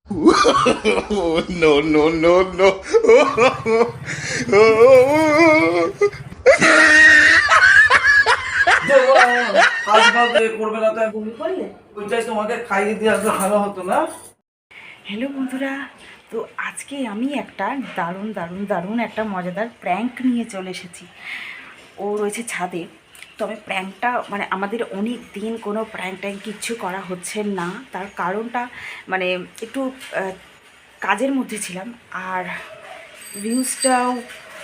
No, no, no, no. কাজ বাজ করবে না তো এখন ওইটাই তোমাকে খাইয়ে দিয়ে আসলে ভালো হতো না। হ্যালো বন্ধুরা, তো আজকে আমি একটা দারুণ দারুণ দারুণ একটা মজাদার প্র্যাঙ্ক নিয়ে চলে এসেছি। ও রয়েছে ছাদে। তো আমি প্র্যাঙ্কটা মানে আমাদের অনেক দিন কোনো প্র্যাঙ্ক ট্যাঙ্ক কিচ্ছু করা হচ্ছে না, তার কারণটা মানে একটু কাজের মধ্যে ছিলাম, আর ভিউজটাও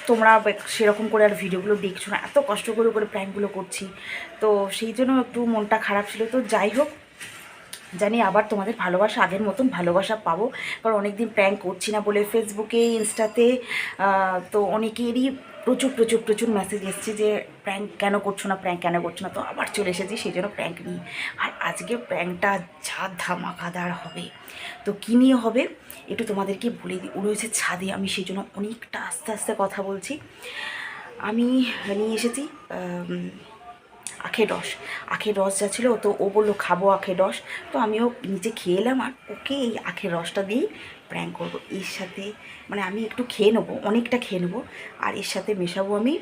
তোমরা সেরকম করে আর ভিডিওগুলো দেখছো না, এত কষ্ট করে করে প্র্যাঙ্কগুলো করছি, তো সেই জন্য একটু মনটা খারাপ ছিল। তো যাই হোক, জানি আবার তোমাদের ভালোবাসা আগের মতন ভালোবাসা পাবো, কারণ অনেক দিন প্র্যাঙ্ক করছি না বলে ফেসবুকে ইনস্টাতে তো অনেকেরই প্রচুর প্রচুর প্রচুর মেসেজ এসছে যে প্র্যাঙ্ক কেন করছো না, প্র্যাঙ্ক কেন করছো না। তো আবার চলে এসেছি সেই জন্য প্র্যাঙ্ক নিয়ে। আর আজকে প্র্যাঙ্কটা যা ধামাকাদার হবে। তো কী নিয়ে হবে একটু তোমাদেরকে বলে দিই। ও রয়েছে ছাদে, আমি সেই জন্য অনেকটা আস্তে আস্তে কথা বলছি। আমি নিয়ে এসেছি আখের রস যা ছিল, তো ও বললো খাবো আখের রস, তো আমিও নিজে খেয়ে এলাম। আর ওকে এই আখের রসটা দিয়েই প্র্যাঙ্ক করবো। এর সাথে মানে আমি একটু খেয়ে নেবো, অনেকটা খেয়ে নেবো, আর এর সাথে মেশাবো আমি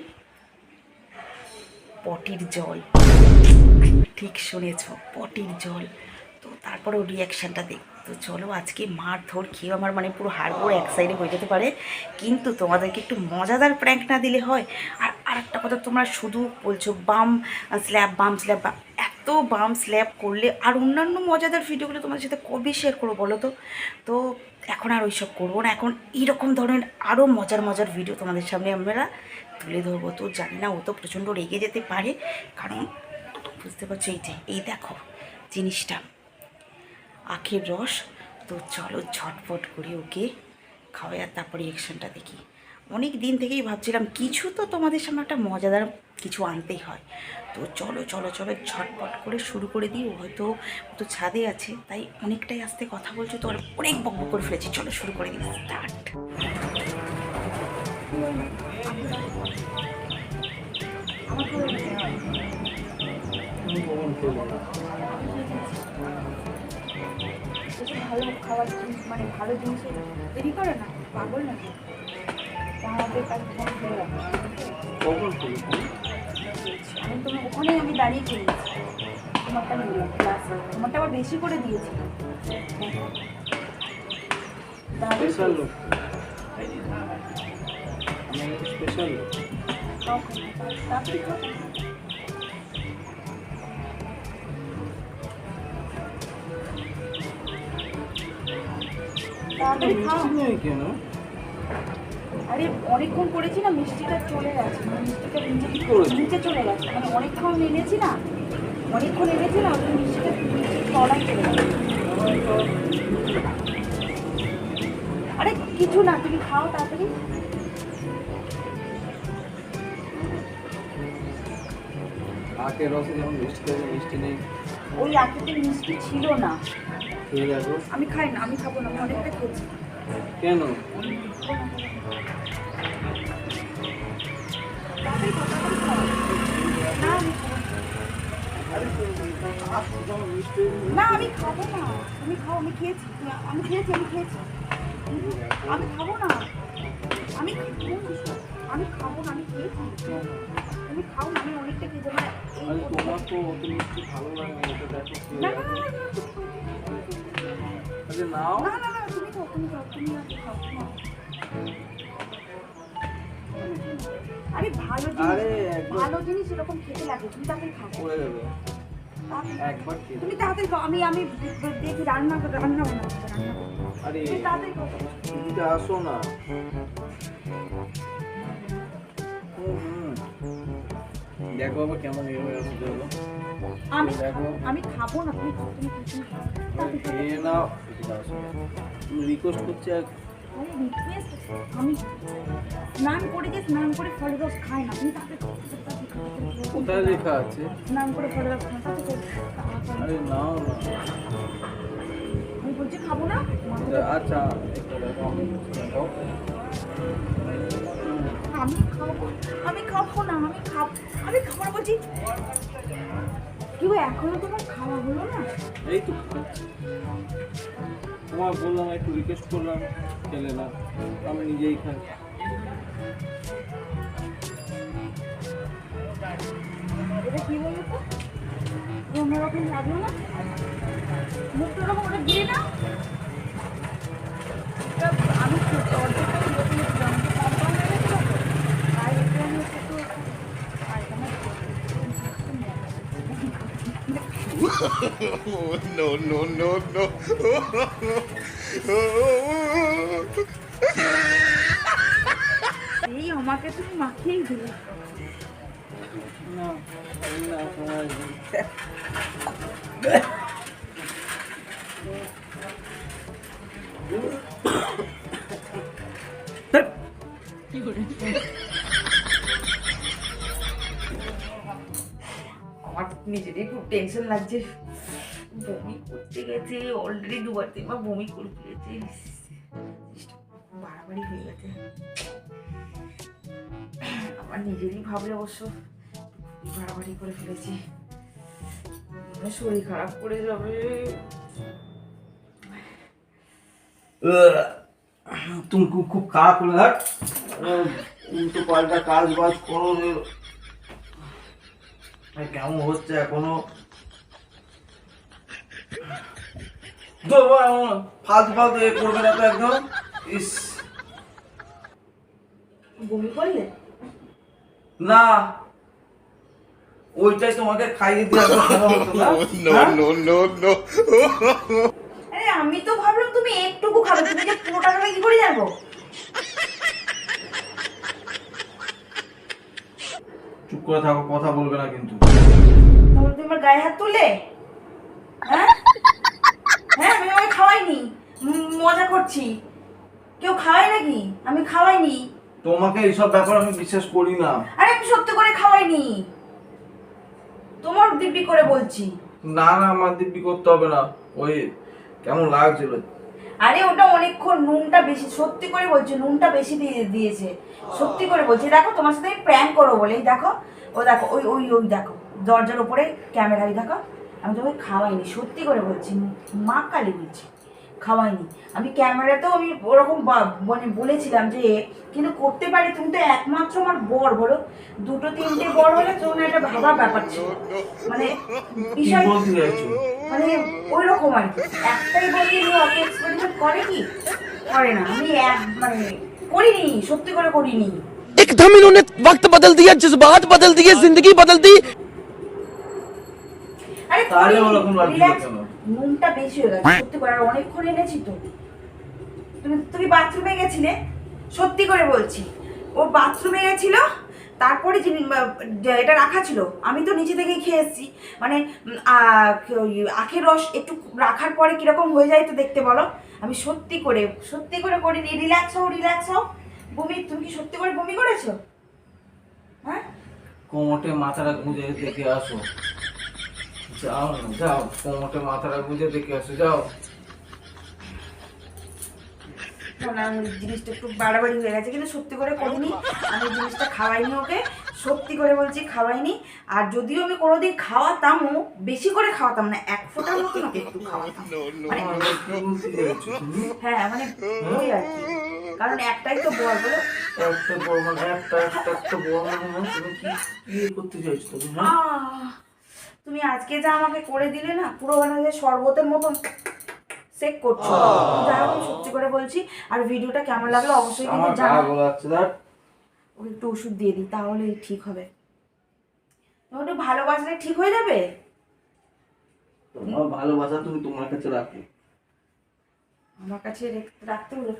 পটির জল। ঠিক শুনেছ, পটির জল। তো তারপরে ওর রিয়াকশানটা দেখ। তো চলো, আজকে মার ধর খেয়ে আমার মানে পুরো হাড়গোড় এক সাইডে হয়ে যেতে পারে, কিন্তু তোমাদেরকে একটু মজাদার প্র্যাঙ্ক না দিলে হয়। আর একটা কথা, তোমরা শুধু বলছো বাম স্ল্যাব বাম স্ল্যাব, এত বাম স্ল্যাব করলে আর অন্যান্য মজাদার ভিডিওগুলো তোমাদের সাথে কবে শেয়ার করবো বলো তো। তো এখন আর ওইসব করবো না, এখন এইরকম ধরনের আরও মজার মজার ভিডিও তোমাদের সামনে আমরা তুলে ধরবো। তো জানি না, ও তো প্রচণ্ড রেগে যেতে পারে, কারণ বুঝতে পারছো এই দেখো জিনিসটা আখের রস। তো চলো ঝটপট করে ওকে খাওয়াই, আর তারপর রিয়াকশানটা দেখি। অনেক দিন থেকেই ভাবছিলাম কিছু তো তোমাদের সামনে একটা মজাদার কিছু আনতেই হয়। তো চলো চলো চলো ঝটপট করে শুরু করে দিই। ও হয়তো ও তো ছাদে আছে, তাই অনেকটাই আস্তে কথা বলছো, তো আর অনেক বকবক করে ফেলেছি। চলো শুরু করে দিই, স্টার্ট। ভালো খাবার জিনিস মানে ভালো জিনিস তৈরি করে না, পাগল নাকি আমাদের কাছে আমি তোমার ওখানেই আমি দাঁড়িয়ে খেয়েছি, তোমারটা নিলাম ক্লাস, তোমারটা আবার বেশি করে দিয়েছি। কেন? আরে অনেকক্ষণ করেছি না, মিষ্টিটা চলে গেছে, মিষ্টিটা নিচে চলে গেছে, মানে অনেকক্ষণ এনেছি না, ওই মিষ্টিটা তলায় চলে গেছে। আরে কিছু না, তুমি খাও তাড়াতাড়ি। আখের রসে যেমন মিষ্টি নেই, ওই আখেতে মিষ্টি ছিল না। আমি খাই না, আমি খাবো না, আমি অনেকটা খেয়েছি। কেন? না আমি খাবো না, তুমি খাও, আমি খেয়েছি, আমি খাবো না, আমি খাবো না, আমি খেয়েছি। তুমি খাও না, আমি অনেকটা খেয়েছি। মানে তোমার তো অত মিষ্টি ভালো লাগে না, এটা দেখো। না না না, তুমি খাও, আরে ভালো জিনিস এরকম খেতে লাগে, তুমি তাড়াতাড়ি খাও। তুমি তাড়াতাড়ি খাও, আমি দেখি রান্না বান্না। আরে তাড়াতাড়ি খাও, আসো না। দেখো আবার কেমন আমি খাবো না, তুমি খেয়ে নাও। রিকোয়েস্ট করছি, আমি স্নান করে ফলের রস খাই না, তুমি তাড়াতাড়ি কোথায় লেখা আছে স্নান করে ফলের রস খাই? আরে নাও না, আমি বলছি খাবো না। আচ্ছা আমি খাবো না, আমি খাবো না বলছি। কি গো, এখনো তোমার খাওয়া হলো না? এই তো তোমার বললাম, একটু রিকোয়েস্ট করলাম, খেলে না, আমি নিজেই খাই। এটা কি বলো তো, অন্যরকম লাগলো না? মুখটা ওরকম ওটা দিয়ে না, আমি অর্ধেকটা দিয়েছিলাম, কম কম হয়ে গেছিল তো, আর এটা আমি একটু No, no, no, no. এই আমাকে তুমি মাখিয়েই দিলে। না না তোমার আমার নিজেরই খুব টেনশন লাগছে, বমি করতে গেছে অলরেডি 2-3 বার বমি করে ফেলেছে, বাড়াবাড়ি হয়ে গেছে। আমার নিজেরই ভাবলে অবশ্য বাড়াবাড়ি করে ফেলেছি, আমার শরীর খারাপ করে যাবে। তুমি খুব খুব খারাপ করে থাক, উল্টো পাল্টা কাজ বাজ করো, কেমন হচ্ছে এখনো, ফালতু ফালতু এ করবে না তো একদম। ইস বমি করলে? না, ওইটাই তোমাকে খাইয়ে দিয়ে আসলে ভালো হতো না। No, no, no, no. আরে আমি তো ভাবলাম তুমি একটুকু খাবে, তুমি যে পুরোটা খাবে কি করে জানবো? চুপ করে থাকো, কথা বলবে না কিন্তু। তাহলে তুমি আমার গায়ে হাত তুললে? হ্যাঁ হ্যাঁ, আমি আমাকে খাওয়াইনি, মজা করছি। কেউ খাওয়াই নাকি? আমি খাওয়াইনি। তোমাকে এইসব ব্যাপার আমি বিশ্বাস করি না। আরে আমি সত্যি করে খাওয়াইনি, তোমার দিব্যি করে বলছি। না না, আমার দিব্যি করতে হবে না, ওই কেমন লাগছিল। আরে ওটা অনেকক্ষণ নুনটা বেশি, সত্যি করে বলছি নুনটা বেশি দিয়ে দিয়েছে, সত্যি করে বলছি। দেখো তোমার সাথে আমি প্র্যাঙ্ক করবো বলেই দেখো, ও দেখো ওই ওই ওই দেখো দরজার ওপরে ক্যামেরায় দেখো, আমি তোমাকে খাওয়াইনি, সত্যি করে বলছি, মা কালী বলছি খাওয়াইনি। আমি ক্যামেরাতেও আমি ওরকম মানে বলেছিলাম যে, কিন্তু করতে পারি, তুমি তো একমাত্র আমার বর, বলো 2-3টে বর হলে তোমার একটা ভাবার ব্যাপার ছিল, মানে বিষয় মানে ওই রকম আর কি। একটাই বলি অত এক্সপেরিমেন্ট করে কি করে না, আমি মানে করিনি, সত্যি করে করিনি। एकदम इन्होंने वक्त बदल दिया, जज्बात बदल दिए, जिंदगी बदल दी। আরে তাহলে ওরকম লাগছিল কেন? নুনটা বেশি হয়ে গেছে, সত্যি করে, আর অনেকক্ষণ এনেছি তো। তুমি তুমি বাথরুমে গেছিলে, সত্যি করে বলছি, ও বাথরুমে গেছিল, তারপরে এটা রাখা ছিল, আমি তো নিচে থেকেই খেয়ে এসেছি, মানে আখের রস একটু রাখার পরে কিরকম হয়ে যায় তো দেখতে বলো। আমি সত্যি করে করিনি, রিল্যাক্স হও। বমি, তুমি কি সত্যি করে বমি করেছো? হ্যাঁ, কোমরটে মাথাটা গুঁজে দেখে আসো, যাও না যাও, কোমরটে মাথাটা গুঁজে দেখে আসো, যাও। না জিনিসটা একটু বাড়াবাড়ি হয়ে গেছে, কিন্তু সত্যি করে করিনি, আমি জিনিসটা খাওয়াইনি ওকে, সত্যি করে বলছি খাওয়াইনি। আর যদিও আমি কোনোদিন খাওয়াতামও, বেশি করে খাওয়াতাম না, 1 ফোঁটার মতন ওকে একটু খাওয়াতাম, মানে হ্যাঁ মানে ওই আর কি, কারণ একটাই তো বল বলো। একটা বড় মানে একটা বড় মানে তুমি কি করতে চাইছো তুমি? তুমি আজকে যা আমাকে করে দিলে না, পুরো মানে শরবতের মতন চেক করছো। যাই হোক, সত্যি করে বলছি। আর ভিডিওটা কেমন লাগলো অবশ্যই কিন্তু জানাও। ওকে একটু ওষুধ দিয়ে দিই, তাহলে ঠিক হবে। তোমার একটু ভালোবাসলে ঠিক হয়ে যাবে। তোমার ভালোবাসা তুমি তোমার কাছে রাখো, আমার কাছে রাখতে হলো,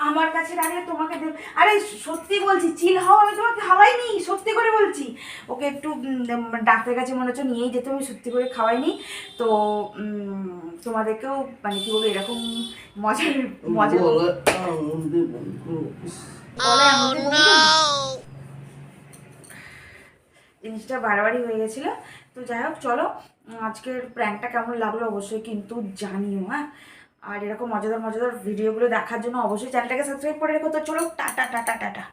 আমার কাছে রাখলে তোমাকে দেব। আরে সত্যি বলছি, চিল হও, আমি তোমাকে খাওয়াইনি, সত্যি করে বলছি। ওকে একটু ডাক্তারের কাছে মনে হচ্ছে নিয়েই যেতে, আমি সত্যি করে খাওয়াইনি তো। তোমাদেরকেও মানে কি বলবো, এরকম মজা জিনিসটা বাড়াবাড়ি হয়ে গেছিল। তো যাই হোক, চলো আজকের প্র্যাঙ্কটা কেমন লাগলো অবশ্যই কিন্তু জানিও। হ্যাঁ, আর এরকম মজাদার ভিডিওগুলো দেখার জন্য অবশ্যই চ্যানেলটাকে সাবস্ক্রাইব করে রেখো। তো চলো, টাটা।